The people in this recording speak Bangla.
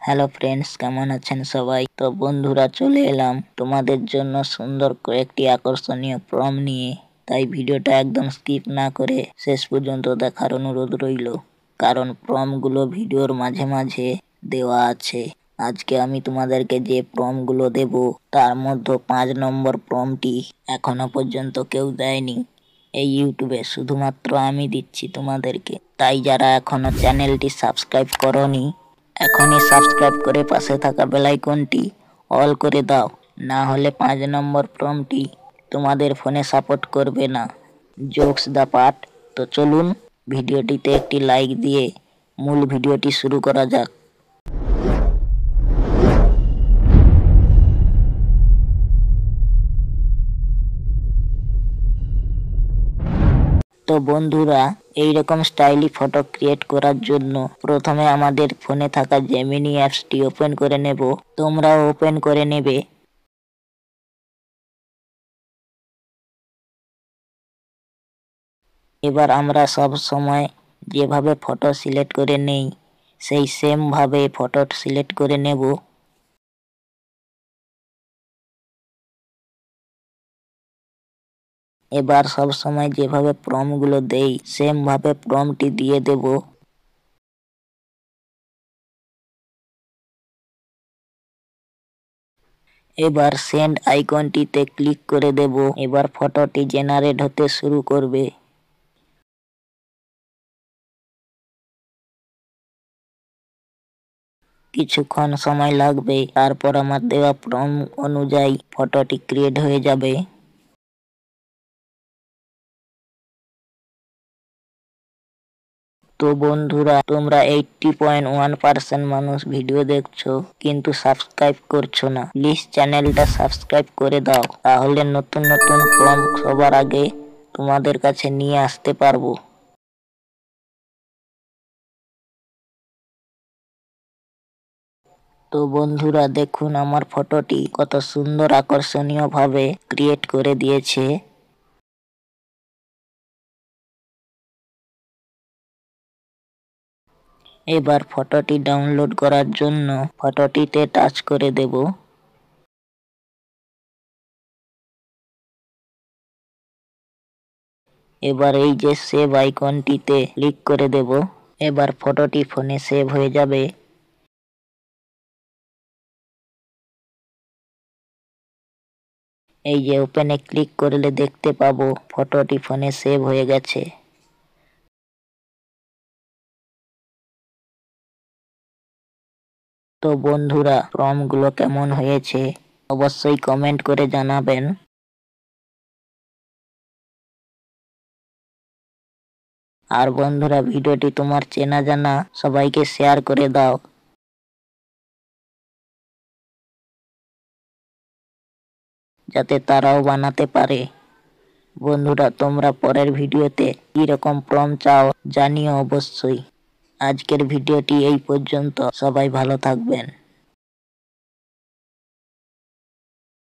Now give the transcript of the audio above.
হ্যালো ফ্রেন্ডস, কেমন আছেন সবাই? তো বন্ধুরা, চলে এলাম তোমাদের জন্য সুন্দর কয়েকটি আকর্ষণীয় প্রম নিয়ে। তাই ভিডিওটা একদম স্কিপ না করে শেষ পর্যন্ত দেখার অনুরোধ রইল, কারণ প্রমগুলো ভিডিওর মাঝে মাঝে দেওয়া আছে। আজকে আমি তোমাদেরকে যে প্রমগুলো দেব তার মধ্যে 5 নম্বর প্রমটি এখনো পর্যন্ত কেউ দেয়নি। এই ইউটিউবে শুধুমাত্র আমি দিচ্ছি তোমাদেরকে। তাই যারা এখনো চ্যানেলটি সাবস্ক্রাইব করোনি, এখনই সাবস্ক্রাইব করে পাশে থাকা বেল আইকনটি অল করে দাও, না হলে 5 নম্বর প্রমটি তোমাদের ফোনে সাপোর্ট করবে না। জোকস দা পার্ট। তো চলুন ভিডিওটিতে একটি লাইক দিয়ে মূল ভিডিওটি শুরু করা যাক। তো বন্ধুরা, এইরকম স্টাইলি ফটো ক্রিয়েট করার জন্য প্রথমে আমাদের ফোনে থাকা জেমিনি অ্যাপসটি ওপেন করে নেব। তোমরাও ওপেন করে নেবে। এবার আমরা সব সময় যেভাবে ফটো সিলেক্ট করে নেই সেই সেম ভাবে ফটো সিলেক্ট করে নেব। এবার সব সময় যেভাবে প্রম্পটগুলো দেই সেম ভাবে প্রম্পটটি দিয়ে দেব। এবার সেন্ড আইকনটিতে ক্লিক করে দেব। এবার ফটোটি জেনারেট হতে শুরু করবে। কিছুক্ষণ সময় লাগবে, তারপর আমার দেওয়া প্রম্পট অনুযায়ী ফটোটি ক্রিয়েট হয়ে যাবে। তো বন্ধুরা, তোমরা 80.1% মানুষ ভিডিও দেখছো কিন্তু সাবস্ক্রাইব করছো না। প্লিজ চ্যানেলটা সাবস্ক্রাইব করে দাও, তাহলে নতুন নতুন প্রম্পট সবার আগে তোমাদের কাছে নিয়ে আসতে পারবো। তো বন্ধুরা, দেখুন আমার ফটোটি কত সুন্দর আকর্ষণীয় ভাবে ক্রিয়েট করে দিয়েছে। এবার ফটোটি ডাউনলোড করার জন্য ফটোটিতে টাচ করে দেব। এবার এই যে সেভ আইকনটিতে ক্লিক করে দেব। এবার ফটোটি ফোনে সেভ হয়ে যাবে। এই যে ওপেনে ক্লিক করলে দেখতে পাবো ফটোটি ফোনে সেভ হয়ে গেছে। তো বন্ধুরা, প্রম্পটগুলো কেমন হয়েছে অবশ্যই কমেন্ট করে জানাবেন। আর বন্ধুরা, ভিডিওটি তোমার চেনা জানা সবাইকে শেয়ার করে দাও, যাতে তারাও বানাতে পারে। বন্ধুরা, তোমরা পরের ভিডিওতে কিরকম প্রম্পট চাও জানিও অবশ্যই। আজকের ভিডিওটি এই পর্যন্ত। সবাই ভালো থাকবেন।